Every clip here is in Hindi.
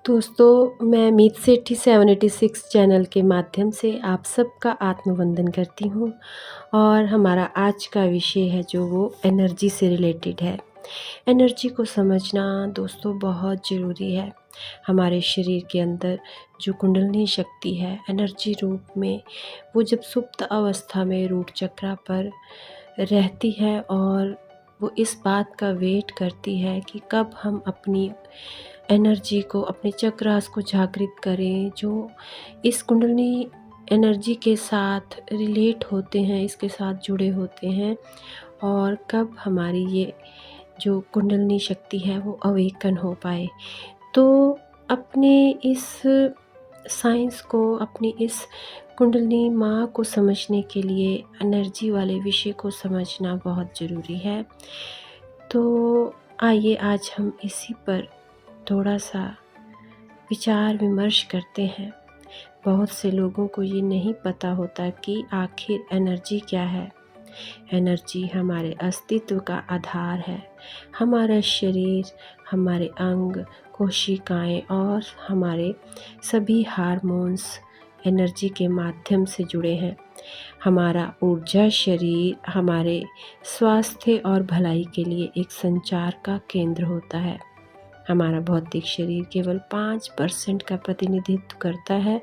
दोस्तों, मैं मीत सेठी 786 चैनल के माध्यम से आप सबका आत्मवंदन करती हूँ और हमारा आज का विषय है जो वो एनर्जी से रिलेटेड है। एनर्जी को समझना दोस्तों बहुत ज़रूरी है। हमारे शरीर के अंदर जो कुंडलिनी शक्ति है एनर्जी रूप में, वो जब सुप्त अवस्था में रूट चक्रा पर रहती है और वो इस बात का वेट करती है कि कब हम अपनी एनर्जी को, अपने चक्रास को जागृत करें, जो इस कुंडलिनी एनर्जी के साथ रिलेट होते हैं, इसके साथ जुड़े होते हैं, और कब हमारी ये जो कुंडलिनी शक्ति है वो अवेकन हो पाए। तो अपने इस साइंस को, अपनी इस कुंडलिनी माँ को समझने के लिए एनर्जी वाले विषय को समझना बहुत ज़रूरी है। तो आइए आज हम इसी पर थोड़ा सा विचार विमर्श करते हैं। बहुत से लोगों को ये नहीं पता होता कि आखिर एनर्जी क्या है। एनर्जी हमारे अस्तित्व का आधार है। हमारा शरीर, हमारे अंग, कोशिकाएं और हमारे सभी हार्मोन्स एनर्जी के माध्यम से जुड़े हैं। हमारा ऊर्जा शरीर हमारे स्वास्थ्य और भलाई के लिए एक संचार का केंद्र होता है। हमारा भौतिक शरीर केवल 5% का प्रतिनिधित्व करता है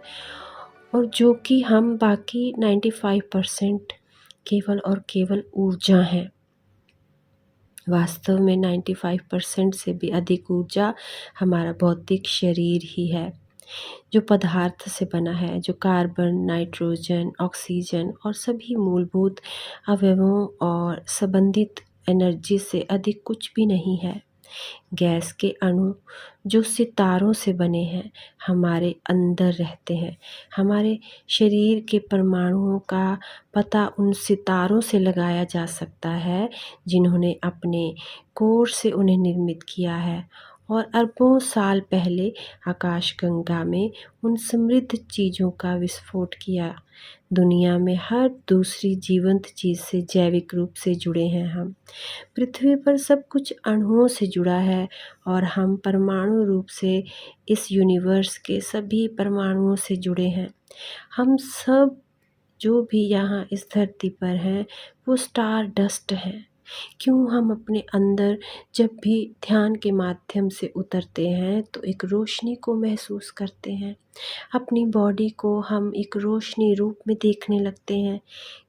और जो कि हम बाकी 95% केवल और केवल ऊर्जा हैं। वास्तव में 95% से भी अधिक ऊर्जा हमारा भौतिक शरीर ही है, जो पदार्थ से बना है, जो कार्बन, नाइट्रोजन, ऑक्सीजन और सभी मूलभूत अवयवों और संबंधित एनर्जी से अधिक कुछ भी नहीं है। गैस के अणु जो सितारों से बने हैं, हमारे अंदर रहते हैं। हमारे शरीर के परमाणुओं का पता उन सितारों से लगाया जा सकता है जिन्होंने अपने कोर से उन्हें निर्मित किया है और अरबों साल पहले आकाशगंगा में उन समृद्ध चीज़ों का विस्फोट किया। दुनिया में हर दूसरी जीवंत चीज़ से जैविक रूप से जुड़े हैं हम। पृथ्वी पर सब कुछ अणुओं से जुड़ा है और हम परमाणु रूप से इस यूनिवर्स के सभी परमाणुओं से जुड़े हैं। हम सब जो भी यहाँ इस धरती पर हैं वो स्टार डस्ट हैं। क्यों हम अपने अंदर जब भी ध्यान के माध्यम से उतरते हैं तो एक रोशनी को महसूस करते हैं। अपनी बॉडी को हम एक रोशनी रूप में देखने लगते हैं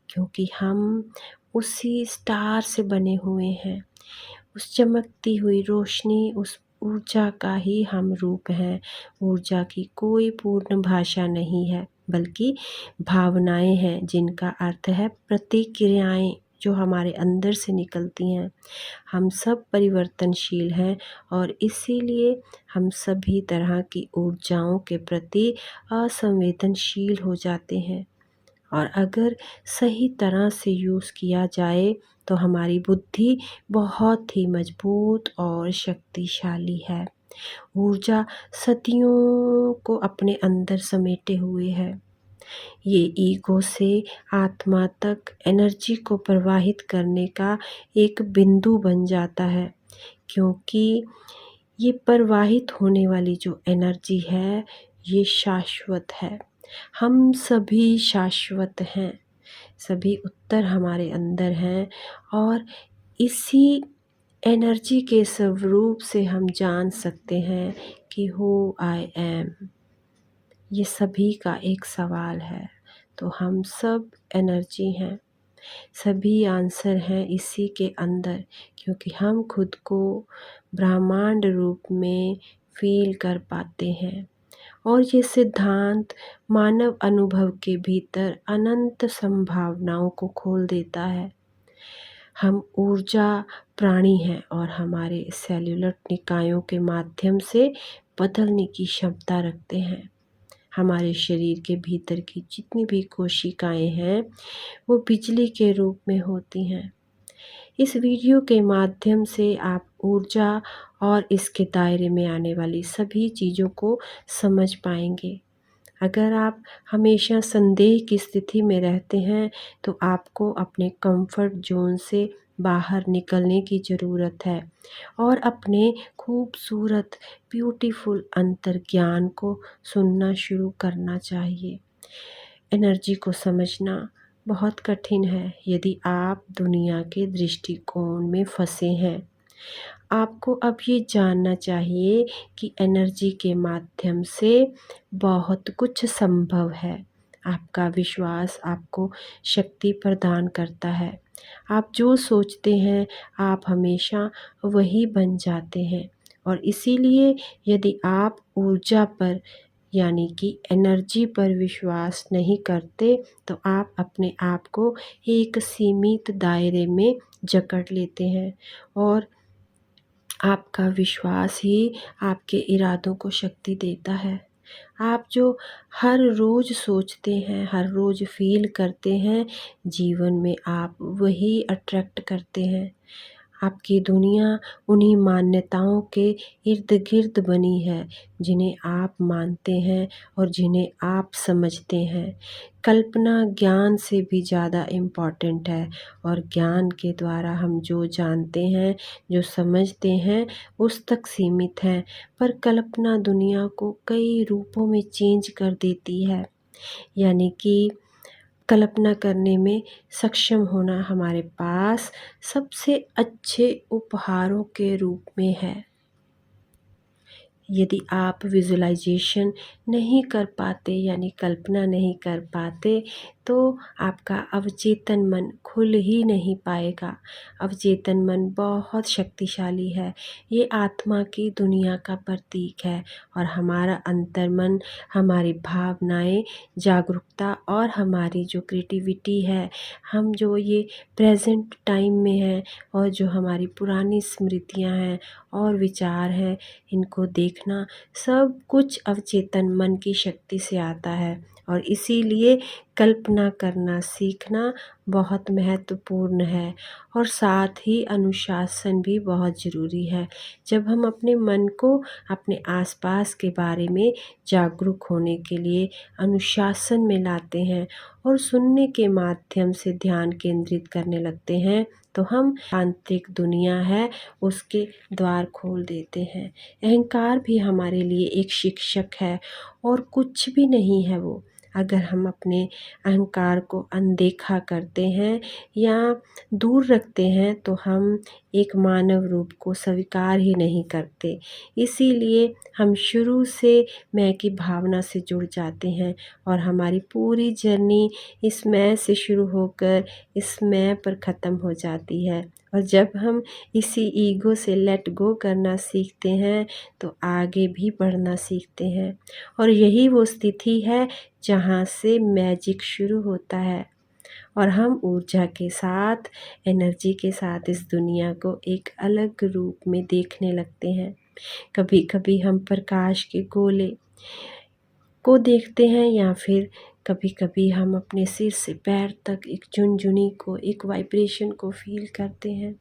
क्योंकि हम उसी स्टार से बने हुए हैं। उस चमकती हुई रोशनी, उस ऊर्जा का ही हम रूप हैं। ऊर्जा की कोई पूर्ण भाषा नहीं है, बल्कि भावनाएं हैं जिनका अर्थ है प्रतिक्रियाएं जो हमारे अंदर से निकलती हैं। हम सब परिवर्तनशील हैं और इसीलिए हम सभी तरह की ऊर्जाओं के प्रति असंवेदनशील हो जाते हैं। और अगर सही तरह से यूज़ किया जाए तो हमारी बुद्धि बहुत ही मजबूत और शक्तिशाली है। ऊर्जा सदियों को अपने अंदर समेटे हुए है। ये ईगो से आत्मा तक एनर्जी को प्रवाहित करने का एक बिंदु बन जाता है, क्योंकि ये प्रवाहित होने वाली जो एनर्जी है ये शाश्वत है। हम सभी शाश्वत हैं, सभी उत्तर हमारे अंदर हैं और इसी एनर्जी के स्वरूप से हम जान सकते हैं कि हु आई एम। ये सभी का एक सवाल है। तो हम सब एनर्जी हैं, सभी आंसर हैं इसी के अंदर, क्योंकि हम खुद को ब्रह्मांड रूप में फील कर पाते हैं। और ये सिद्धांत मानव अनुभव के भीतर अनंत संभावनाओं को खोल देता है। हम ऊर्जा प्राणी हैं और हमारे सेल्युलर निकायों के माध्यम से बदलने की क्षमता रखते हैं। हमारे शरीर के भीतर की जितनी भी कोशिकाएं हैं वो बिजली के रूप में होती हैं। इस वीडियो के माध्यम से आप ऊर्जा और इसके दायरे में आने वाली सभी चीज़ों को समझ पाएंगे। अगर आप हमेशा संदेह की स्थिति में रहते हैं तो आपको अपने कंफर्ट जोन से बाहर निकलने की ज़रूरत है और अपने खूबसूरत ब्यूटीफुल अंतर्ज्ञान को सुनना शुरू करना चाहिए। एनर्जी को समझना बहुत कठिन है यदि आप दुनिया के दृष्टिकोण में फंसे हैं। आपको अब ये जानना चाहिए कि एनर्जी के माध्यम से बहुत कुछ संभव है। आपका विश्वास आपको शक्ति प्रदान करता है। आप जो सोचते हैं आप हमेशा वही बन जाते हैं और इसीलिए यदि आप ऊर्जा पर यानी कि एनर्जी पर विश्वास नहीं करते तो आप अपने आप को एक सीमित दायरे में जकड़ लेते हैं और आपका विश्वास ही आपके इरादों को शक्ति देता है। आप जो हर रोज़ सोचते हैं, हर रोज़ फ़ील करते हैं, जीवन में आप वही अट्रैक्ट करते हैं। आपकी दुनिया उन्हीं मान्यताओं के इर्द-गिर्द बनी है, जिन्हें आप मानते हैं और जिन्हें आप समझते हैं। कल्पना ज्ञान से भी ज़्यादा इम्पॉर्टेंट है और ज्ञान के द्वारा हम जो जानते हैं, जो समझते हैं, उस तक सीमित हैं, पर कल्पना दुनिया को कई रूपों में चेंज कर देती है। यानी कि कल्पना करने में सक्षम होना हमारे पास सबसे अच्छे उपहारों के रूप में है। यदि आप विज़ुअलाइज़ेशन नहीं कर पाते यानी कल्पना नहीं कर पाते तो आपका अवचेतन मन खुल ही नहीं पाएगा। अवचेतन मन बहुत शक्तिशाली है। ये आत्मा की दुनिया का प्रतीक है और हमारा अंतर्मन, हमारी भावनाएँ, जागरूकता और हमारी जो क्रिएटिविटी है, हम जो ये प्रेज़ेंट टाइम में हैं और जो हमारी पुरानी स्मृतियाँ हैं और विचार हैं, इनको देखना सब कुछ अवचेतन मन की शक्ति से आता है और इसीलिए कल्पना करना सीखना बहुत महत्वपूर्ण है और साथ ही अनुशासन भी बहुत ज़रूरी है। जब हम अपने मन को अपने आसपास के बारे में जागरूक होने के लिए अनुशासन में लाते हैं और सुनने के माध्यम से ध्यान केंद्रित करने लगते हैं तो हम आंतरिक दुनिया है उसके द्वार खोल देते हैं। अहंकार भी हमारे लिए एक शिक्षक है और कुछ भी नहीं है वो। अगर हम अपने अहंकार को अनदेखा करते हैं या दूर रखते हैं तो हम एक मानव रूप को स्वीकार ही नहीं करते। इसीलिए हम शुरू से मैं की भावना से जुड़ जाते हैं और हमारी पूरी जर्नी इस मैं से शुरू होकर इस मैं पर ख़त्म हो जाती है। और जब हम इसी ईगो से लेट गो करना सीखते हैं तो आगे भी बढ़ना सीखते हैं और यही वो स्थिति है जहाँ से मैजिक शुरू होता है और हम ऊर्जा के साथ, एनर्जी के साथ इस दुनिया को एक अलग रूप में देखने लगते हैं। कभी-कभी हम प्रकाश के गोले को देखते हैं या फिर कभी-कभी हम अपने सिर से पैर तक एक झुनझुनी को, एक वाइब्रेशन को फ़ील करते हैं।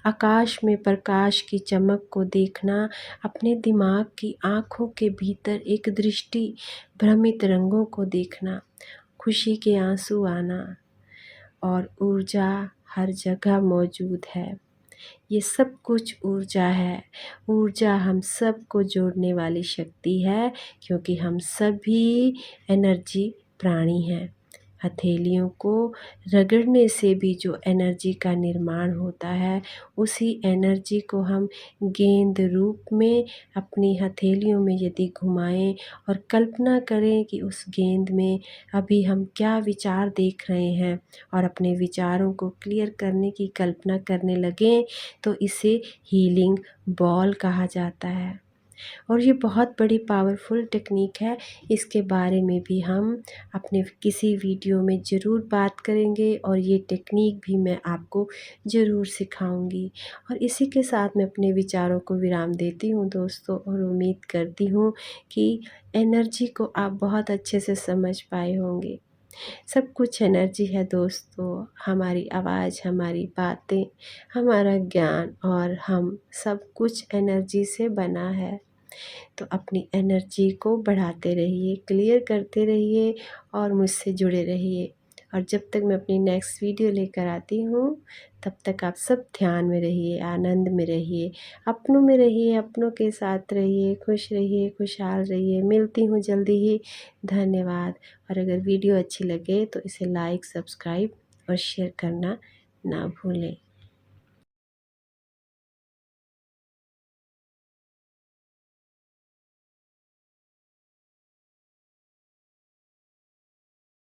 आकाश में प्रकाश की चमक को देखना, अपने दिमाग की आँखों के भीतर एक दृष्टि, भ्रमित रंगों को देखना, खुशी के आंसू आना और ऊर्जा हर जगह मौजूद है। ये सब कुछ ऊर्जा है। ऊर्जा हम सबको जोड़ने वाली शक्ति है क्योंकि हम सभी एनर्जी प्राणी हैं। हथेलियों को रगड़ने से भी जो एनर्जी का निर्माण होता है, उसी एनर्जी को हम गेंद रूप में अपनी हथेलियों में यदि घुमाएँ और कल्पना करें कि उस गेंद में अभी हम क्या विचार देख रहे हैं और अपने विचारों को क्लियर करने की कल्पना करने लगें तो इसे हीलिंग बॉल कहा जाता है और ये बहुत बड़ी पावरफुल टेक्निक है। इसके बारे में भी हम अपने किसी वीडियो में ज़रूर बात करेंगे और ये टेक्निक भी मैं आपको ज़रूर सिखाऊंगी। और इसी के साथ मैं अपने विचारों को विराम देती हूँ दोस्तों और उम्मीद करती हूँ कि एनर्जी को आप बहुत अच्छे से समझ पाए होंगे। सब कुछ एनर्जी है दोस्तों, हमारी आवाज़, हमारी बातें, हमारा ज्ञान और हम सब कुछ एनर्जी से बना है। तो अपनी एनर्जी को बढ़ाते रहिए, क्लियर करते रहिए और मुझसे जुड़े रहिए और जब तक मैं अपनी नेक्स्ट वीडियो लेकर आती हूँ, तब तक आप सब ध्यान में रहिए, आनंद में रहिए, अपनों में रहिए, अपनों के साथ रहिए, खुश रहिए, खुशहाल रहिए। मिलती हूँ जल्दी ही। धन्यवाद। और अगर वीडियो अच्छी लगे तो इसे लाइक, सब्सक्राइब और शेयर करना ना भूलें।